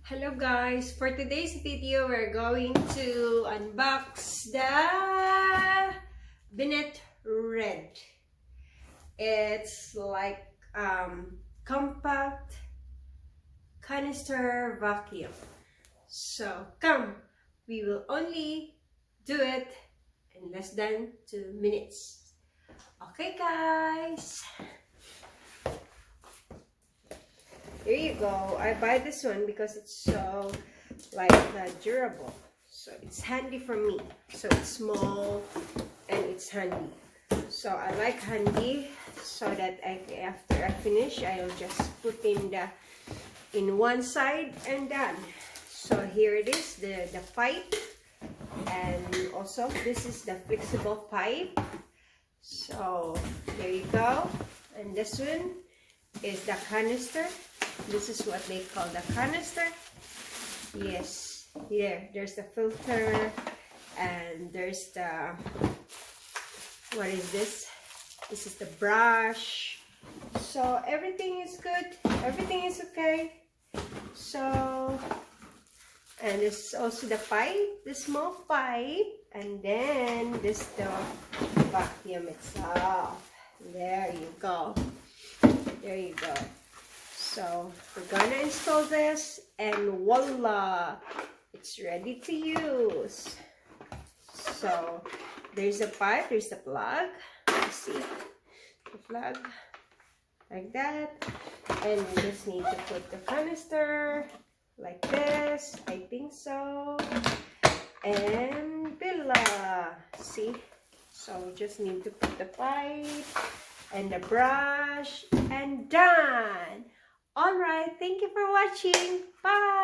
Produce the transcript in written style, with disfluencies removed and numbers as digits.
Hello guys, for today's video we're going to unbox the Bennett Red. It's like compact canister vacuum. So come, we will only do it in less than 2 minutes. Okay guys, here you go. I buy this one because it's so durable. So it's handy for me. So it's small and it's handy. So I like handy so that after I finish, I'll just put in one side and done. So here it is, the pipe, and also this is the flexible pipe. So there you go. And this one is the canister. This is what they call the canister. Yes, there's the filter, and there's the, what is this? This is the brush. So everything is good, everything is okay. So, and this is also the pipe, the small pipe, and then this the vacuum itself. There you go. There you go. So we're gonna install this, and voila, it's ready to use. So there's the pipe, there's the plug. You see the plug like that, and you just need to put the canister like this, I think so, and voila, see. So we just need to put the pipe and the brush, and done. Alright, thank you for watching. Bye!